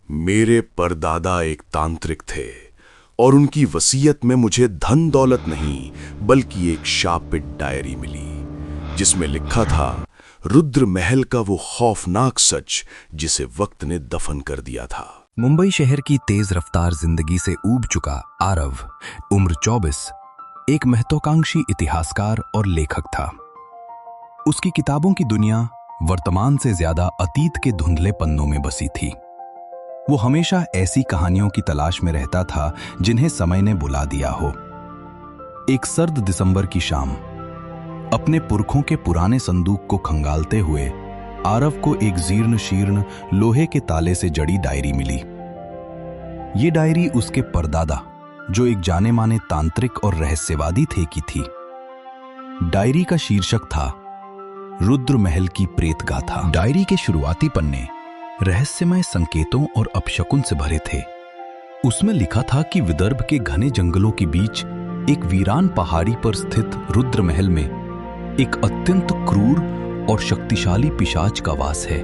मेरे परदादा एक तांत्रिक थे और उनकी वसीयत में मुझे धन दौलत नहीं बल्कि एक शापित डायरी मिली जिसमें लिखा था रुद्र महल का वो खौफनाक सच जिसे वक्त ने दफन कर दिया था। मुंबई शहर की तेज रफ्तार जिंदगी से ऊब चुका आरव, उम्र 24, एक महत्वाकांक्षी इतिहासकार और लेखक था। उसकी किताबों की दुनिया वर्तमान से ज्यादा अतीत के धुंधले पन्नों में बसी थी। वो हमेशा ऐसी कहानियों की तलाश में रहता था जिन्हें समय ने बुला दिया हो। एक सर्द दिसंबर की शाम, अपने पुरखों के पुराने संदूक को खंगालते हुए आरव को एक जीर्ण शीर्ण लोहे के ताले से जड़ी डायरी मिली। ये डायरी उसके परदादा, जो एक जाने माने तांत्रिक और रहस्यवादी थे, की थी। डायरी का शीर्षक था रुद्र महल की प्रेत गाथा। डायरी के शुरुआती पन्ने रहस्यमय संकेतों और अपशकुन से भरे थे। उसमें लिखा था कि विदर्भ के घने जंगलों के बीच एक वीरान पहाड़ी पर स्थित रुद्र महल में एक अत्यंत क्रूर और शक्तिशाली पिशाच का वास है।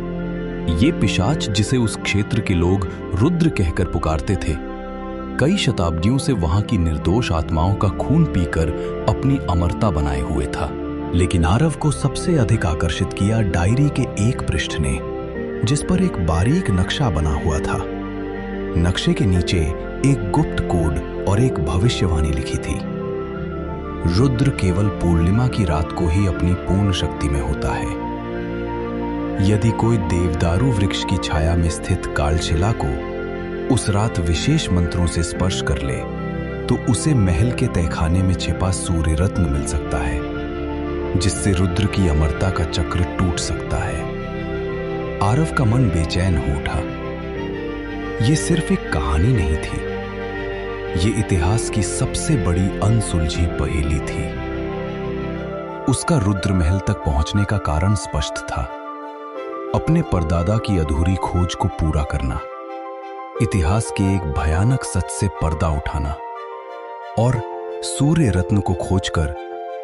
ये पिशाच, जिसे उस क्षेत्र के लोग रुद्र कहकर पुकारते थे, कई शताब्दियों से वहां की निर्दोष आत्माओं का खून पीकर अपनी अमरता बनाए हुए था। लेकिन आरव को सबसे अधिक आकर्षित किया डायरी के एक पृष्ठ ने, जिस पर एक बारीक नक्शा बना हुआ था। नक्शे के नीचे एक गुप्त कोड और एक भविष्यवाणी लिखी थी। रुद्र केवल पूर्णिमा की रात को ही अपनी पूर्ण शक्ति में होता है। यदि कोई देवदारू वृक्ष की छाया में स्थित कालशिला को उस रात विशेष मंत्रों से स्पर्श कर ले तो उसे महल के तहखाने में छिपा सूर्य रत्न मिल सकता है, जिससे रुद्र की अमरता का चक्र टूट सकता है। आरव का मन बेचैन हो उठा। यह सिर्फ एक कहानी नहीं थी, ये इतिहास की सबसे बड़ी अनसुलझी पहेली थी। उसका रुद्र महल तक पहुंचने का कारण स्पष्ट था, अपने परदादा की अधूरी खोज को पूरा करना, इतिहास के एक भयानक सच से पर्दा उठाना और सूर्य रत्न को खोजकर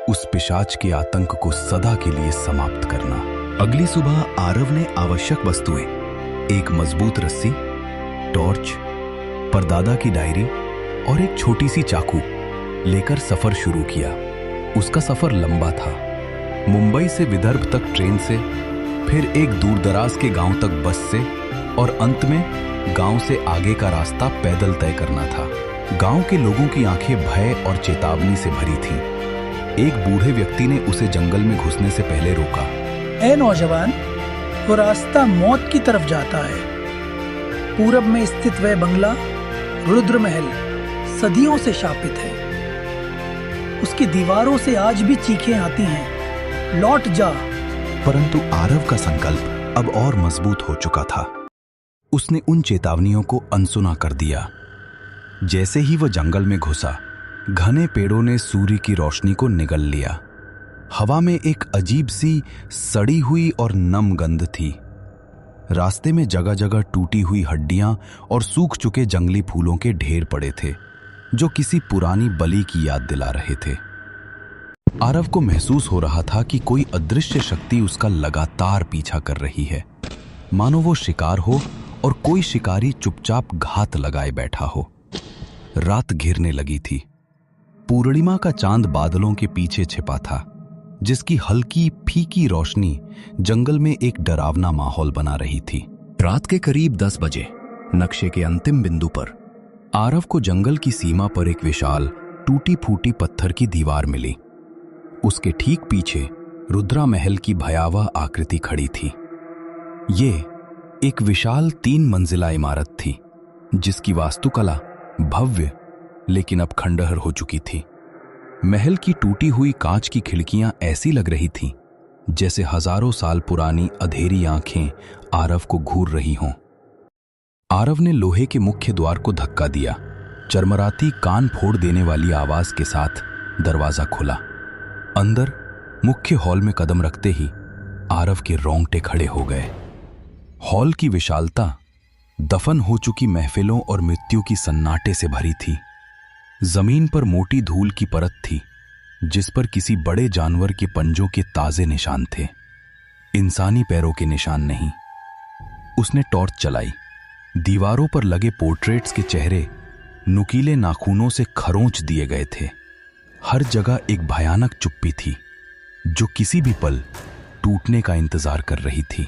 उस पिशाच के आतंक को सदा के लिए समाप्त करना। अगली सुबह आरव ने आवश्यक वस्तुएं, एक मजबूत रस्सी, टॉर्च, परदादा की डायरी और एक छोटी सी चाकू लेकर सफर शुरू किया। उसका सफर लंबा था, मुंबई से विदर्भ तक ट्रेन से, फिर एक दूरदराज के गांव तक बस से और अंत में गांव से आगे का रास्ता पैदल तय करना था। गांव के लोगों की आंखें भय और चेतावनी से भरी थीं। एक बूढ़े व्यक्ति ने उसे जंगल में घुसने से पहले रोका। ए नौजवान, वो रास्ता मौत की तरफ जाता है। पूरब में स्थित वह बंगला रुद्र महल सदियों से शापित है। उसकी दीवारों से आज भी चीखें आती हैं, लौट जा। परंतु आरव का संकल्प अब और मजबूत हो चुका था। उसने उन चेतावनियों को अनसुना कर दिया। जैसे ही वह जंगल में घुसा, घने पेड़ों ने सूर्य की रोशनी को निगल लिया। हवा में एक अजीब सी सड़ी हुई और नम गंध थी। रास्ते में जगह जगह टूटी हुई हड्डियां और सूख चुके जंगली फूलों के ढेर पड़े थे, जो किसी पुरानी बलि की याद दिला रहे थे। आरव को महसूस हो रहा था कि कोई अदृश्य शक्ति उसका लगातार पीछा कर रही है, मानो वो शिकार हो और कोई शिकारी चुपचाप घात लगाए बैठा हो। रात घिरने लगी थी। पूर्णिमा का चांद बादलों के पीछे छिपा था, जिसकी हल्की फीकी रोशनी जंगल में एक डरावना माहौल बना रही थी। रात के करीब 10 बजे नक्शे के अंतिम बिंदु पर आरव को जंगल की सीमा पर एक विशाल टूटी फूटी पत्थर की दीवार मिली। उसके ठीक पीछे रुद्रा महल की भयावह आकृति खड़ी थी। ये एक विशाल 3 मंजिला इमारत थी, जिसकी वास्तुकला भव्य लेकिन अब खंडहर हो चुकी थी। महल की टूटी हुई कांच की खिड़कियां ऐसी लग रही थीं जैसे हजारों साल पुरानी अंधेरी आंखें आरव को घूर रही हों। आरव ने लोहे के मुख्य द्वार को धक्का दिया। चरमराती कान फोड़ देने वाली आवाज के साथ दरवाजा खुला। अंदर मुख्य हॉल में कदम रखते ही आरव के रोंगटे खड़े हो गए। हॉल की विशालता दफन हो चुकी महफिलों और मृत्यु की सन्नाटे से भरी थी। जमीन पर मोटी धूल की परत थी, जिस पर किसी बड़े जानवर के पंजों के ताजे निशान थे, इंसानी पैरों के निशान नहीं। उसने टॉर्च चलाई। दीवारों पर लगे पोर्ट्रेट्स के चेहरे नुकीले नाखूनों से खरोंच दिए गए थे। हर जगह एक भयानक चुप्पी थी जो किसी भी पल टूटने का इंतजार कर रही थी।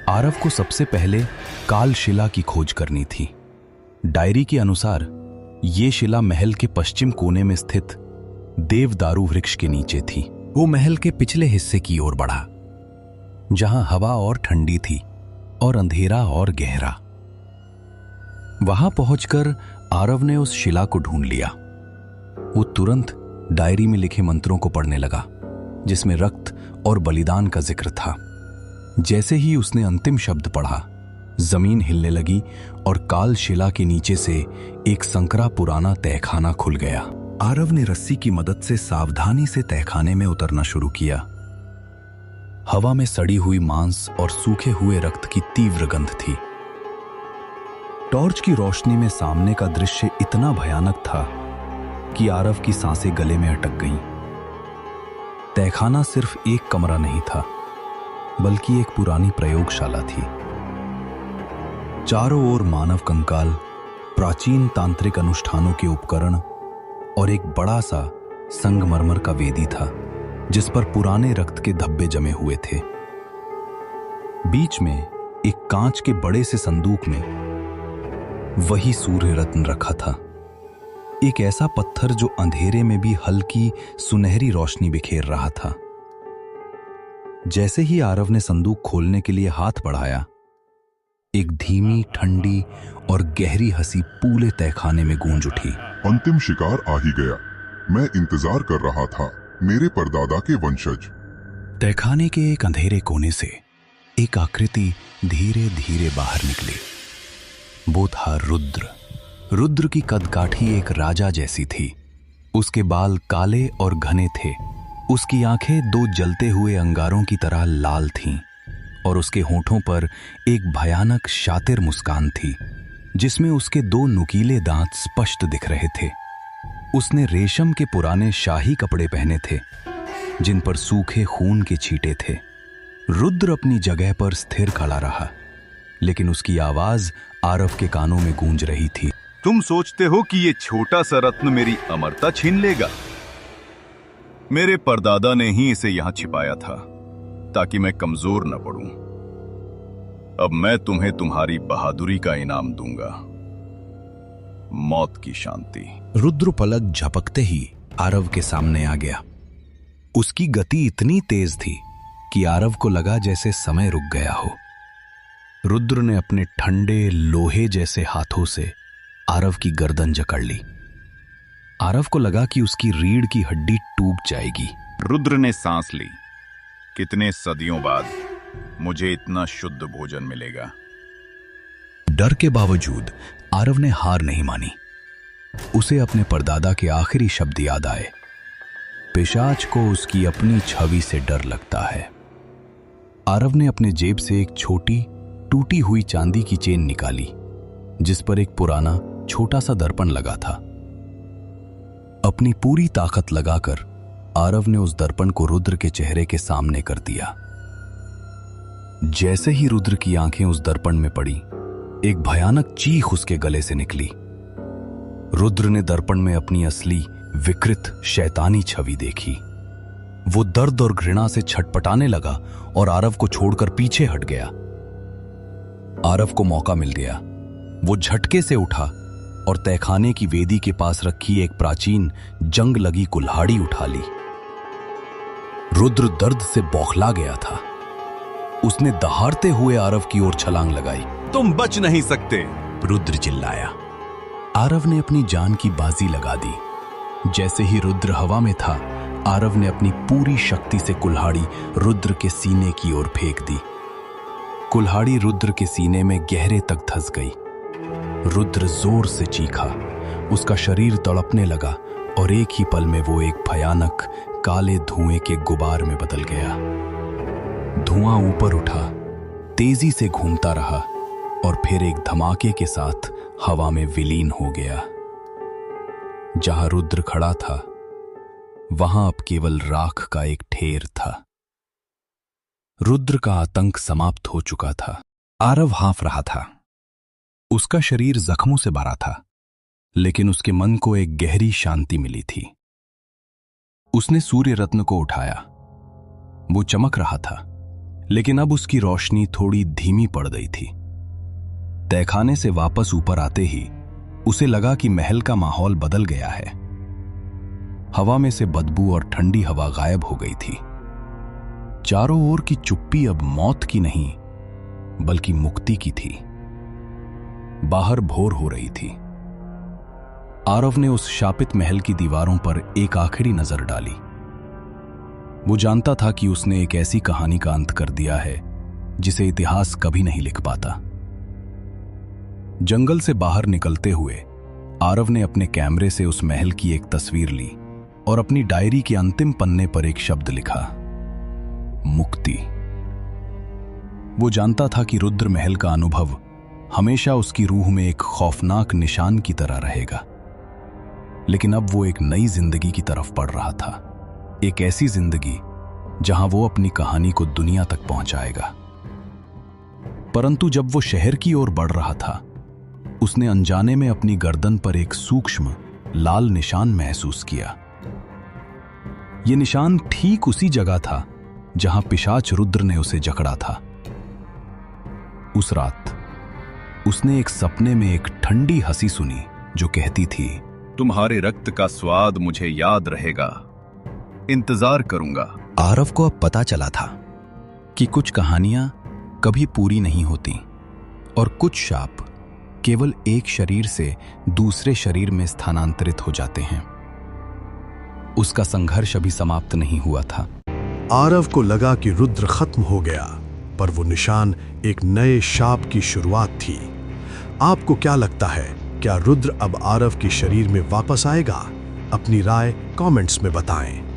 आरव को सबसे पहले काल शिला की खोज करनी थी। डायरी के अनुसार ये शिला महल के पश्चिम कोने में स्थित देवदारू वृक्ष के नीचे थी। वो महल के पिछले हिस्से की ओर बढ़ा, जहां हवा और ठंडी थी और अंधेरा और गहरा। वहां पहुंचकर आरव ने उस शिला को ढूंढ लिया। वो तुरंत डायरी में लिखे मंत्रों को पढ़ने लगा, जिसमें रक्त और बलिदान का जिक्र था। जैसे ही उसने अंतिम शब्द पढ़ा, जमीन हिलने लगी और काल शिला के नीचे से एक संकरा पुराना तहखाना खुल गया। आरव ने रस्सी की मदद से सावधानी से तहखाने में उतरना शुरू किया। हवा में सड़ी हुई मांस और सूखे हुए रक्त की तीव्र गंध थी। टॉर्च की रोशनी में सामने का दृश्य इतना भयानक था कि आरव की सांसें गले में अटक गईं। तहखाना सिर्फ एक कमरा नहीं था, बल्कि एक पुरानी प्रयोगशाला थी। चारों ओर मानव कंकाल, प्राचीन तांत्रिक अनुष्ठानों के उपकरण और एक बड़ा सा संगमरमर का वेदी था, जिस पर पुराने रक्त के धब्बे जमे हुए थे। बीच में एक कांच के बड़े से संदूक में वही सूर्य रत्न रखा था, एक ऐसा पत्थर जो अंधेरे में भी हल्की सुनहरी रोशनी बिखेर रहा था। जैसे ही आरव ने संदूक खोलने के लिए हाथ बढ़ाया, एक धीमी, ठंडी और गहरी हंसी पूरे तहखाने में गूंज उठी। अंतिम शिकार आ ही गया। मैं इंतजार कर रहा था, मेरे परदादा के वंशज। तहखाने के एक अंधेरे कोने से एक आकृति धीरे धीरे बाहर निकली। वो था रुद्र। रुद्र की कदकाठी एक राजा जैसी थी। उसके बाल काले और घने थे। उसकी आंखें दो जलते हुए अंगारों की तरह लाल थीं और उसके होठों पर एक भयानक शातिर मुस्कान थी, जिसमें उसके दो नुकीले दांत स्पष्ट दिख रहे थे। उसने रेशम के पुराने शाही कपड़े पहने थे, जिन पर सूखे खून के छींटे थे। रुद्र अपनी जगह पर स्थिर खड़ा रहा, लेकिन उसकी आवाज आरव के कानों में गूंज रही थी। तुम सोचते हो कि ये छोटा सा रत्न मेरी अमरता छीन लेगा? मेरे परदादा ने ही इसे यहां छिपाया था ताकि मैं कमजोर न पड़ूं। अब मैं तुम्हें तुम्हारी बहादुरी का इनाम दूंगा, मौत की शांति। रुद्र पलक झपकते ही आरव के सामने आ गया। उसकी गति इतनी तेज थी कि आरव को लगा जैसे समय रुक गया हो। रुद्र ने अपने ठंडे लोहे जैसे हाथों से आरव की गर्दन जकड़ ली। आरव को लगा कि उसकी रीढ़ की हड्डी टूट जाएगी। रुद्र ने सांस ली। कितने सदियों बाद मुझे इतना शुद्ध भोजन मिलेगा। डर के बावजूद आरव ने हार नहीं मानी। उसे अपने परदादा के आखिरी शब्द याद आए, पिशाच को उसकी अपनी छवि से डर लगता है। आरव ने अपने जेब से एक छोटी टूटी हुई चांदी की चेन निकाली, जिस पर एक पुराना छोटा सा दर्पण लगा था। अपनी पूरी ताकत लगाकर आरव ने उस दर्पण को रुद्र के चेहरे के सामने कर दिया। जैसे ही रुद्र की आंखें उस दर्पण में पड़ी, एक भयानक चीख उसके गले से निकली। रुद्र ने दर्पण में अपनी असली विकृत शैतानी छवि देखी। वो दर्द और घृणा से छटपटाने लगा और आरव को छोड़कर पीछे हट गया। आरव को मौका मिल गया। वो झटके से उठा और तहखाने की वेदी के पास रखी एक प्राचीन जंग लगी कुल्हाड़ी उठा ली। रुद्र दर्द से बौखला गया था। उसने दहाड़ते हुए आरव की ओर छलांग लगाई। तुम बच नहीं सकते, रुद्र चिल्लाया। आरव ने अपनी जान की बाजी लगा दी। जैसे ही रुद्र हवा में था, आरव ने अपनी पूरी शक्ति से कुल्हाड़ी रुद्र के सीने की ओर फेंक दी। कुल्हाड़ी रुद्र के सीने में गहरे तक धंस गई। रुद्र जोर से चीखा। उसका शरीर तड़पने लगा और एक ही पल में वो एक भयानक काले धुएं के गुबार में बदल गया। धुआं ऊपर उठा, तेजी से घूमता रहा और फिर एक धमाके के साथ हवा में विलीन हो गया। जहां रुद्र खड़ा था, वहां अब केवल राख का एक ढेर था। रुद्र का आतंक समाप्त हो चुका था। आरव हाँफ रहा था। उसका शरीर जख्मों से भरा था, लेकिन उसके मन को एक गहरी शांति मिली थी। उसने सूर्य रत्न को उठाया। वो चमक रहा था, लेकिन अब उसकी रोशनी थोड़ी धीमी पड़ गई थी। तहखाने से वापस ऊपर आते ही उसे लगा कि महल का माहौल बदल गया है। हवा में से बदबू और ठंडी हवा गायब हो गई थी। चारों ओर की चुप्पी अब मौत की नहीं, बल्कि मुक्ति की थी। बाहर भोर हो रही थी। आरव ने उस शापित महल की दीवारों पर एक आखिरी नजर डाली। वो जानता था कि उसने एक ऐसी कहानी का अंत कर दिया है जिसे इतिहास कभी नहीं लिख पाता। जंगल से बाहर निकलते हुए आरव ने अपने कैमरे से उस महल की एक तस्वीर ली और अपनी डायरी के अंतिम पन्ने पर एक शब्द लिखा, मुक्ति। वो जानता था कि रुद्र महल का अनुभव हमेशा उसकी रूह में एक खौफनाक निशान की तरह रहेगा, लेकिन अब वो एक नई जिंदगी की तरफ बढ़ रहा था। एक ऐसी जिंदगी जहां वो अपनी कहानी को दुनिया तक पहुंचाएगा। परंतु जब वो शहर की ओर बढ़ रहा था, उसने अनजाने में अपनी गर्दन पर एक सूक्ष्म लाल निशान महसूस किया। यह निशान ठीक उसी जगह था जहां पिशाच रुद्र ने उसे जकड़ा था। उस रात उसने एक सपने में एक ठंडी हंसी सुनी जो कहती थी, तुम्हारे रक्त का स्वाद मुझे याद रहेगा, इंतजार करूंगा। आरव को अब पता चला था कि कुछ कहानियां कभी पूरी नहीं होती और कुछ शाप केवल एक शरीर से दूसरे शरीर में स्थानांतरित हो जाते हैं। उसका संघर्ष अभी समाप्त नहीं हुआ था। आरव को लगा कि रुद्र खत्म हो गया, पर वो निशान एक नए शाप की शुरुआत थी। आपको क्या लगता है, क्या रुद्र अब आरव के शरीर में वापस आएगा? अपनी राय कमेंट्स में बताएं।